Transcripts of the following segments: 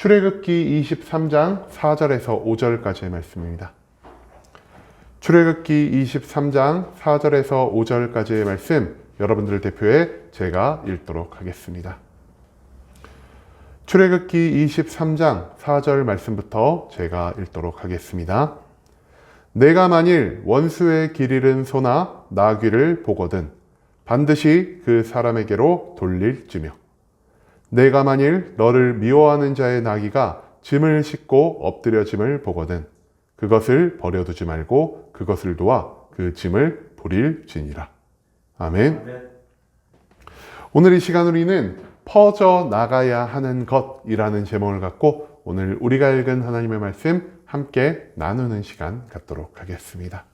출애굽기 23장 4절에서 5절까지의 말씀입니다. 출애굽기 23장 4절에서 5절까지의 말씀, 여러분들을 대표해 제가 읽도록 하겠습니다. 출애굽기 23장 4절 말씀부터 제가 읽도록 하겠습니다. 내가 만일 원수의 길 잃은 소나 나귀를 보거든 반드시 그 사람에게로 돌릴지며, 내가 만일 너를 미워하는 자의 나귀가 짐을 싣고 엎드려짐을 보거든 그것을 버려두지 말고 그것을 도와 그 짐을 부릴지니라. 아멘. 오늘 이 시간 우리는 퍼져 나가야 하는 것이라는 제목을 갖고 오늘 우리가 읽은 하나님의 말씀 함께 나누는 시간 갖도록 하겠습니다.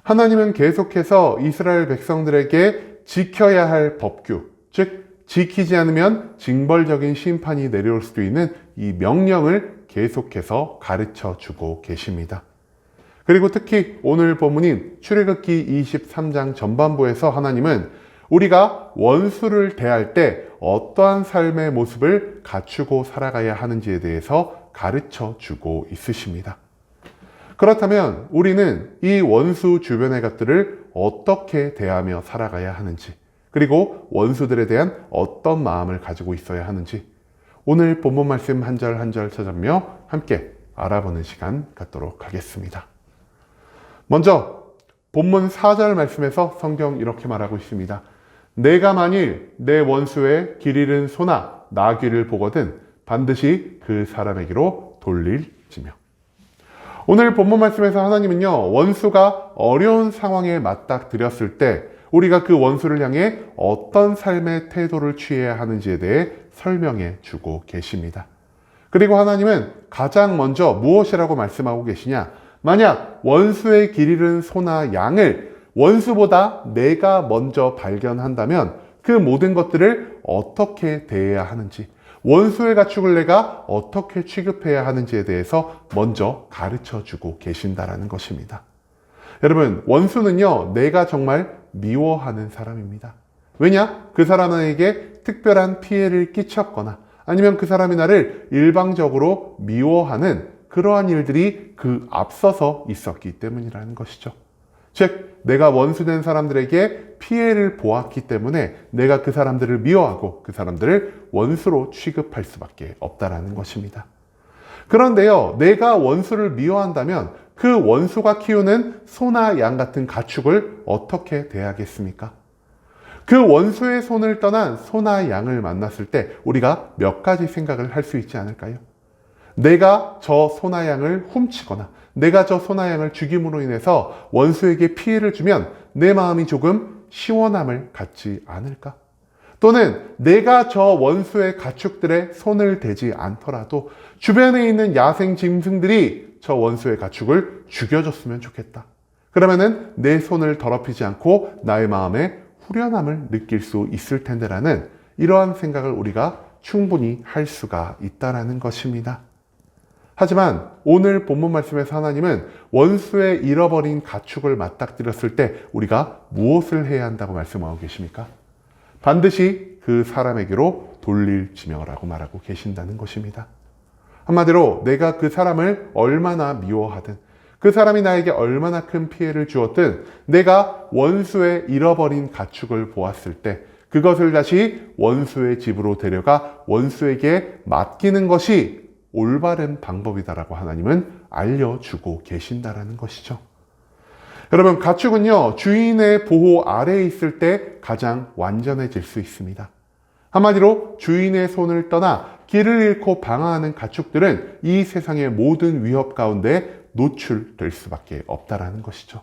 하나님은 계속해서 이스라엘 백성들에게 지켜야 할 법규, 즉 지키지 않으면 징벌적인 심판이 내려올 수도 있는 이 명령을 계속해서 가르쳐 주고 계십니다. 그리고 특히 오늘 본문인 출애굽기 23장 전반부에서 하나님은 우리가 원수를 대할 때 어떠한 삶의 모습을 갖추고 살아가야 하는지에 대해서 가르쳐 주고 있으십니다. 그렇다면 우리는 이 원수 주변의 것들을 어떻게 대하며 살아가야 하는지, 그리고 원수들에 대한 어떤 마음을 가지고 있어야 하는지 오늘 본문 말씀 한 절 한 절 찾아보며 함께 알아보는 시간 갖도록 하겠습니다. 먼저 본문 4절 말씀에서 성경 이렇게 말하고 있습니다. 내가 만일 내 원수의 길 잃은 소나 나귀를 보거든 반드시 그 사람에게로 돌릴지며. 오늘 본문 말씀에서 하나님은요, 원수가 어려운 상황에 맞닥뜨렸을 때 우리가 그 원수를 향해 어떤 삶의 태도를 취해야 하는지에 대해 설명해 주고 계십니다. 그리고 하나님은 가장 먼저 무엇이라고 말씀하고 계시냐? 만약 원수의 길 잃은 소나 양을 원수보다 내가 먼저 발견한다면 그 모든 것들을 어떻게 대해야 하는지, 원수의 가축을 내가 어떻게 취급해야 하는지에 대해서 먼저 가르쳐 주고 계신다라는 것입니다. 여러분, 원수는요, 내가 정말 미워하는 사람입니다. 왜냐? 그 사람에게 특별한 피해를 끼쳤거나 아니면 그 사람이 나를 일방적으로 미워하는 그러한 일들이 그 앞서서 있었기 때문이라는 것이죠. 즉, 내가 원수된 사람들에게 피해를 보았기 때문에 내가 그 사람들을 미워하고 그 사람들을 원수로 취급할 수밖에 없다라는 것입니다. 그런데요, 내가 원수를 미워한다면 그 원수가 키우는 소나 양 같은 가축을 어떻게 대하겠습니까? 그 원수의 손을 떠난 소나 양을 만났을 때 우리가 몇 가지 생각을 할 수 있지 않을까요? 내가 저 소나 양을 훔치거나 내가 저 소나 양을 죽임으로 인해서 원수에게 피해를 주면 내 마음이 조금 시원함을 갖지 않을까? 또는 내가 저 원수의 가축들의 손을 대지 않더라도 주변에 있는 야생 짐승들이 저 원수의 가축을 죽여줬으면 좋겠다. 그러면은 내 손을 더럽히지 않고 나의 마음에 후련함을 느낄 수 있을 텐데라는 이러한 생각을 우리가 충분히 할 수가 있다라는 것입니다. 하지만 오늘 본문 말씀에서 하나님은 원수의 잃어버린 가축을 맞닥뜨렸을 때 우리가 무엇을 해야 한다고 말씀하고 계십니까? 반드시 그 사람에게로 돌릴지며라고 말하고 계신다는 것입니다. 한마디로 내가 그 사람을 얼마나 미워하든 그 사람이 나에게 얼마나 큰 피해를 주었든 내가 원수의 잃어버린 가축을 보았을 때 그것을 다시 원수의 집으로 데려가 원수에게 맡기는 것이 올바른 방법이다라고 하나님은 알려주고 계신다라는 것이죠. 여러분, 가축은요, 주인의 보호 아래에 있을 때 가장 완전해질 수 있습니다. 한마디로 주인의 손을 떠나 길을 잃고 방황하는 가축들은 이 세상의 모든 위협 가운데 노출될 수밖에 없다라는 것이죠.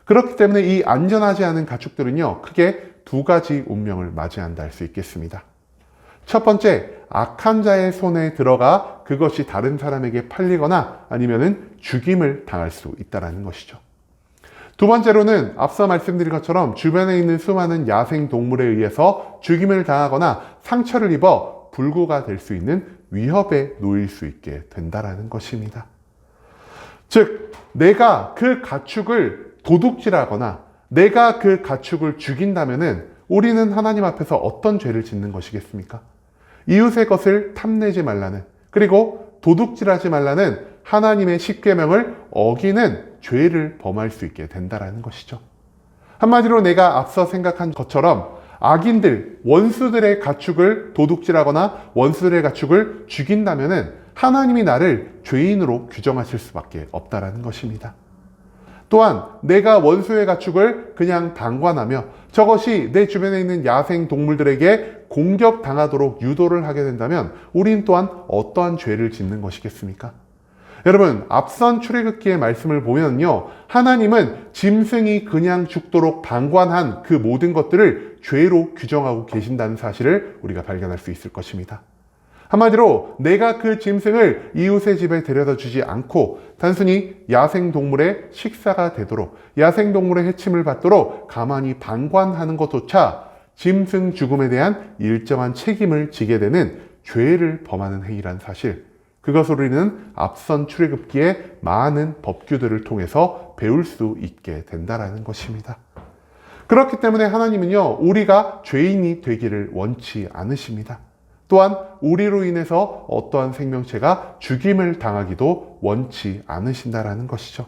그렇기 때문에 이 안전하지 않은 가축들은요, 크게 두 가지 운명을 맞이한다 할 수 있겠습니다. 첫 번째, 악한 자의 손에 들어가 그것이 다른 사람에게 팔리거나 아니면은 죽임을 당할 수 있다는 것이죠. 두 번째로는 앞서 말씀드린 것처럼 주변에 있는 수많은 야생 동물에 의해서 죽임을 당하거나 상처를 입어 불구가 될 수 있는 위협에 놓일 수 있게 된다는 것입니다. 즉, 내가 그 가축을 도둑질하거나 내가 그 가축을 죽인다면은 우리는 하나님 앞에서 어떤 죄를 짓는 것이겠습니까? 이웃의 것을 탐내지 말라는, 그리고 도둑질하지 말라는 하나님의 십계명을 어기는 죄를 범할 수 있게 된다는 것이죠. 한마디로 내가 앞서 생각한 것처럼 악인들, 원수들의 가축을 도둑질하거나 원수들의 가축을 죽인다면 하나님이 나를 죄인으로 규정하실 수밖에 없다는 것입니다. 또한 내가 원수의 가축을 그냥 방관하며 저것이 내 주변에 있는 야생 동물들에게 공격당하도록 유도를 하게 된다면 우린 또한 어떠한 죄를 짓는 것이겠습니까? 여러분, 앞선 출애굽기의 말씀을 보면요, 하나님은 짐승이 그냥 죽도록 방관한 그 모든 것들을 죄로 규정하고 계신다는 사실을 우리가 발견할 수 있을 것입니다. 한마디로 내가 그 짐승을 이웃의 집에 데려다 주지 않고 단순히 야생동물의 식사가 되도록, 야생동물의 해침을 받도록 가만히 방관하는 것조차 짐승 죽음에 대한 일정한 책임을 지게 되는 죄를 범하는 행위란 사실, 그것을 우리는 앞선 출애굽기의 많은 법규들을 통해서 배울 수 있게 된다는 것입니다. 그렇기 때문에 하나님은요, 우리가 죄인이 되기를 원치 않으십니다. 또한 우리로 인해서 어떠한 생명체가 죽임을 당하기도 원치 않으신다는 것이죠.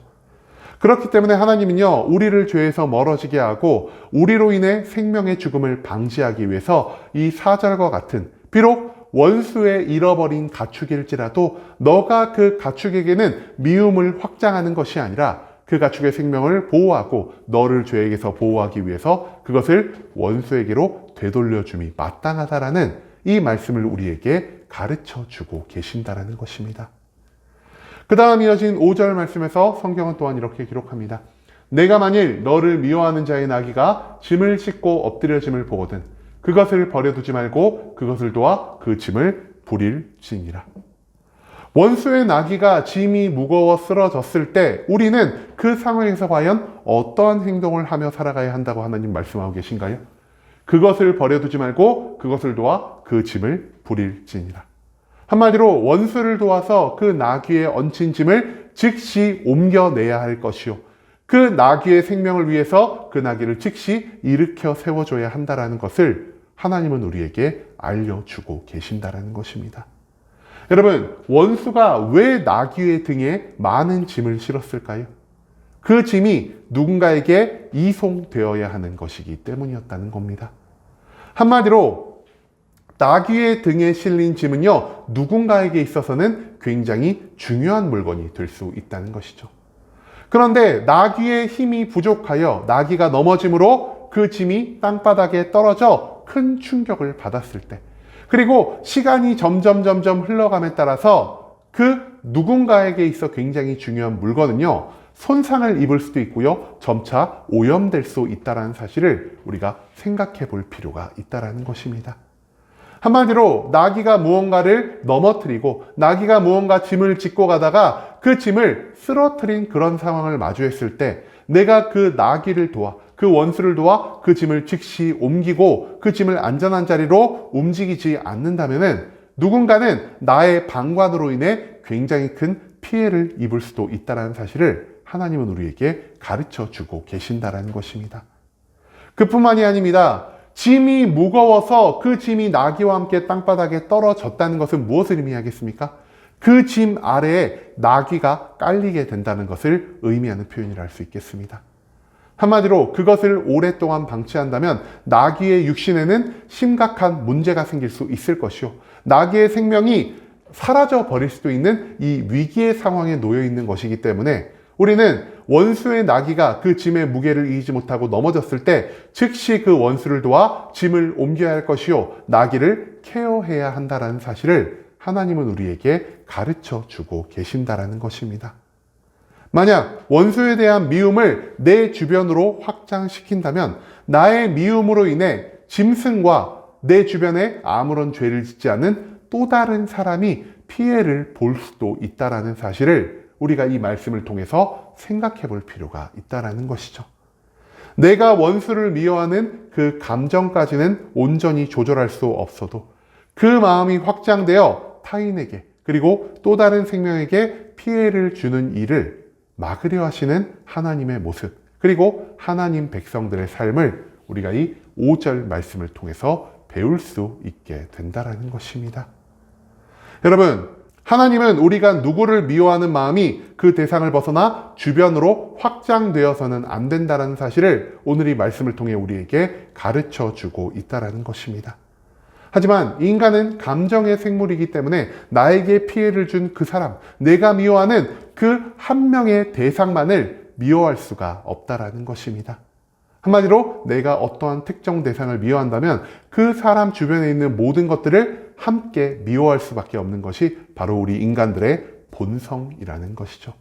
그렇기 때문에 하나님은요, 우리를 죄에서 멀어지게 하고 우리로 인해 생명의 죽음을 방지하기 위해서 이 4절과 같은, 비록 원수의 잃어버린 가축일지라도 너가 그 가축에게는 미움을 확장하는 것이 아니라 그 가축의 생명을 보호하고 너를 죄에게서 보호하기 위해서 그것을 원수에게로 되돌려줌이 마땅하다라는 이 말씀을 우리에게 가르쳐 주고 계신다는 것입니다. 그 다음 이어진 5절 말씀에서 성경은 또한 이렇게 기록합니다. 내가 만일 너를 미워하는 자의 나귀가 짐을 싣고 엎드려짐을 보거든 그것을 버려두지 말고 그것을 도와 그 짐을 부릴지니라. 원수의 나귀가 짐이 무거워 쓰러졌을 때 우리는 그 상황에서 과연 어떠한 행동을 하며 살아가야 한다고 하나님 말씀하고 계신가요? 그것을 버려두지 말고 그것을 도와 그 짐을 부릴지니라. 한마디로 원수를 도와서 그 나귀에 얹힌 짐을 즉시 옮겨내야 할 것이요, 그 나귀의 생명을 위해서 그 나귀를 즉시 일으켜 세워줘야 한다는 것을 하나님은 우리에게 알려주고 계신다는 것입니다. 여러분, 원수가 왜 나귀의 등에 많은 짐을 실었을까요? 그 짐이 누군가에게 이송되어야 하는 것이기 때문이었다는 겁니다. 한마디로 나귀의 등에 실린 짐은요, 누군가에게 있어서는 굉장히 중요한 물건이 될 수 있다는 것이죠. 그런데 나귀의 힘이 부족하여 나귀가 넘어짐으로 그 짐이 땅바닥에 떨어져 큰 충격을 받았을 때, 그리고 시간이 점점 흘러감에 따라서 그 누군가에게 있어 굉장히 중요한 물건은요, 손상을 입을 수도 있고요, 점차 오염될 수 있다는 사실을 우리가 생각해 볼 필요가 있다는 것입니다. 한마디로 나귀가 무언가를 넘어뜨리고 나귀가 무언가 짐을 싣고 가다가 그 짐을 쓰러뜨린 그런 상황을 마주했을 때 내가 그 나귀를 도와, 그 원수를 도와 그 짐을 즉시 옮기고 그 짐을 안전한 자리로 움직이지 않는다면 누군가는 나의 방관으로 인해 굉장히 큰 피해를 입을 수도 있다는 사실을 하나님은 우리에게 가르쳐 주고 계신다는 것입니다. 그뿐만이 아닙니다. 짐이 무거워서 그 짐이 나귀와 함께 땅바닥에 떨어졌다는 것은 무엇을 의미하겠습니까? 그 짐 아래에 나귀가 깔리게 된다는 것을 의미하는 표현이라 할 수 있겠습니다. 한마디로 그것을 오랫동안 방치한다면 나귀의 육신에는 심각한 문제가 생길 수 있을 것이요, 나귀의 생명이 사라져 버릴 수도 있는 이 위기의 상황에 놓여 있는 것이기 때문에 우리는 원수의 나귀가 그 짐의 무게를 이기지 못하고 넘어졌을 때 즉시 그 원수를 도와 짐을 옮겨야 할 것이요, 나귀를 케어해야 한다는 사실을 하나님은 우리에게 가르쳐 주고 계신다는 것입니다. 만약 원수에 대한 미움을 내 주변으로 확장시킨다면 나의 미움으로 인해 짐승과 내 주변에 아무런 죄를 짓지 않은 또 다른 사람이 피해를 볼 수도 있다는 사실을 우리가 이 말씀을 통해서 생각해 볼 필요가 있다는 것이죠. 내가 원수를 미워하는 그 감정까지는 온전히 조절할 수 없어도 그 마음이 확장되어 타인에게 그리고 또 다른 생명에게 피해를 주는 일을 막으려 하시는 하나님의 모습, 그리고 하나님 백성들의 삶을 우리가 이 5절 말씀을 통해서 배울 수 있게 된다라는 것입니다. 여러분, 하나님은 우리가 누구를 미워하는 마음이 그 대상을 벗어나 주변으로 확장되어서는 안 된다는 사실을 오늘 이 말씀을 통해 우리에게 가르쳐 주고 있다는 것입니다. 하지만 인간은 감정의 생물이기 때문에 나에게 피해를 준 그 사람, 내가 미워하는 그 한 명의 대상만을 미워할 수가 없다라는 것입니다. 한마디로 내가 어떠한 특정 대상을 미워한다면 그 사람 주변에 있는 모든 것들을 함께 미워할 수밖에 없는 것이 바로 우리 인간들의 본성이라는 것이죠.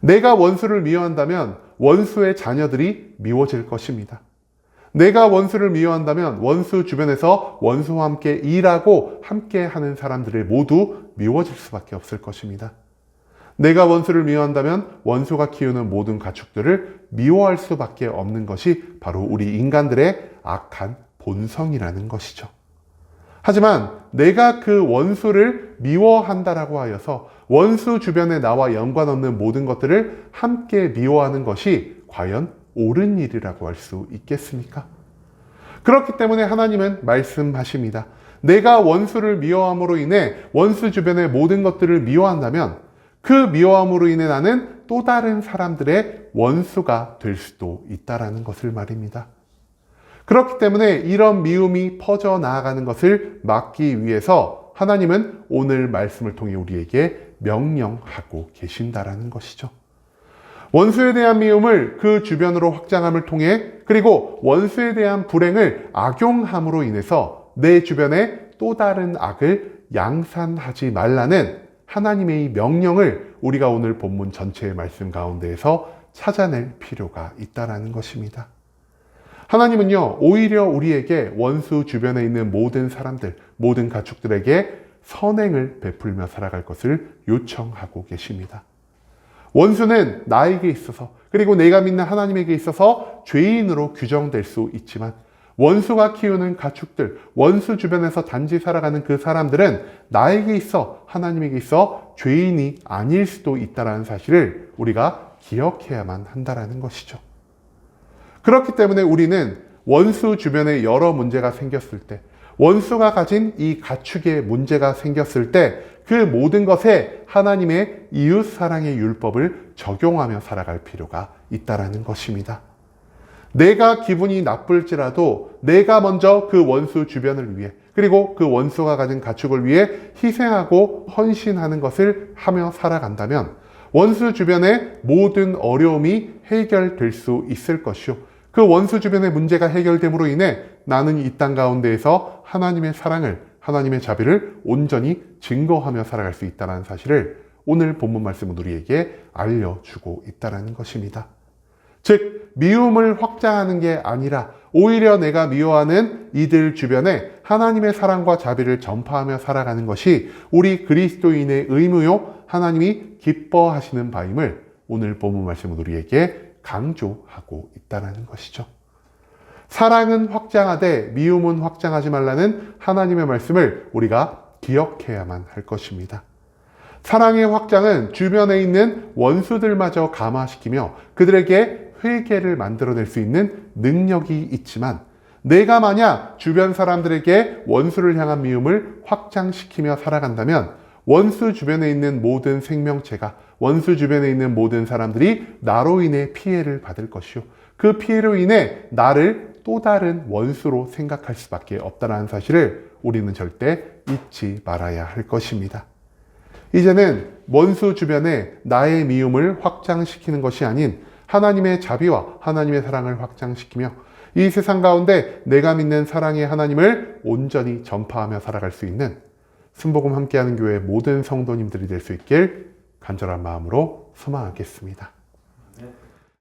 내가 원수를 미워한다면 원수의 자녀들이 미워질 것입니다. 내가 원수를 미워한다면 원수 주변에서 원수와 함께 일하고 함께 하는 사람들을 모두 미워질 수밖에 없을 것입니다. 내가 원수를 미워한다면 원수가 키우는 모든 가축들을 미워할 수밖에 없는 것이 바로 우리 인간들의 악한 본성이라는 것이죠. 하지만 내가 그 원수를 미워한다라고 하여서 원수 주변에 나와 연관없는 모든 것들을 함께 미워하는 것이 과연 옳은 일이라고 할 수 있겠습니까? 그렇기 때문에 하나님은 말씀하십니다. 내가 원수를 미워함으로 인해 원수 주변의 모든 것들을 미워한다면 그 미워함으로 인해 나는 또 다른 사람들의 원수가 될 수도 있다라는 것을 말입니다. 그렇기 때문에 이런 미움이 퍼져나가는 것을 막기 위해서 하나님은 오늘 말씀을 통해 우리에게 명령하고 계신다라는 것이죠. 원수에 대한 미움을 그 주변으로 확장함을 통해 그리고 원수에 대한 불행을 악용함으로 인해서 내 주변에 또 다른 악을 양산하지 말라는 하나님의 명령을 우리가 오늘 본문 전체의 말씀 가운데에서 찾아낼 필요가 있다는 것입니다. 하나님은요, 오히려 우리에게 원수 주변에 있는 모든 사람들, 모든 가축들에게 선행을 베풀며 살아갈 것을 요청하고 계십니다. 원수는 나에게 있어서 그리고 내가 믿는 하나님에게 있어서 죄인으로 규정될 수 있지만 원수가 키우는 가축들, 원수 주변에서 단지 살아가는 그 사람들은 나에게 있어 하나님에게 있어 죄인이 아닐 수도 있다는 사실을 우리가 기억해야만 한다는 것이죠. 그렇기 때문에 우리는 원수 주변에 여러 문제가 생겼을 때, 원수가 가진 이 가축의 문제가 생겼을 때 그 모든 것에 하나님의 이웃사랑의 율법을 적용하며 살아갈 필요가 있다는 것입니다. 내가 기분이 나쁠지라도 내가 먼저 그 원수 주변을 위해 그리고 그 원수가 가진 가축을 위해 희생하고 헌신하는 것을 하며 살아간다면 원수 주변의 모든 어려움이 해결될 수 있을 것이요. 그 원수 주변의 문제가 해결됨으로 인해 나는 이 땅 가운데에서 하나님의 사랑을, 하나님의 자비를 온전히 증거하며 살아갈 수 있다는 사실을 오늘 본문 말씀은 우리에게 알려주고 있다는 것입니다. 즉, 미움을 확장하는 게 아니라 오히려 내가 미워하는 이들 주변에 하나님의 사랑과 자비를 전파하며 살아가는 것이 우리 그리스도인의 의무요, 하나님이 기뻐하시는 바임을 오늘 본문 말씀은 우리에게 강조하고 있다는 것이죠. 사랑은 확장하되 미움은 확장하지 말라는 하나님의 말씀을 우리가 기억해야만 할 것입니다. 사랑의 확장은 주변에 있는 원수들마저 감화시키며 그들에게 회개를 만들어낼 수 있는 능력이 있지만 내가 만약 주변 사람들에게 원수를 향한 미움을 확장시키며 살아간다면 원수 주변에 있는 모든 생명체가, 원수 주변에 있는 모든 사람들이 나로 인해 피해를 받을 것이요. 그 피해로 인해 나를 또 다른 원수로 생각할 수밖에 없다는 사실을 우리는 절대 잊지 말아야 할 것입니다. 이제는 원수 주변에 나의 미움을 확장시키는 것이 아닌 하나님의 자비와 하나님의 사랑을 확장시키며 이 세상 가운데 내가 믿는 사랑의 하나님을 온전히 전파하며 살아갈 수 있는 순복음 함께하는 교회 모든 성도님들이 될 수 있길 간절한 마음으로 소망하겠습니다.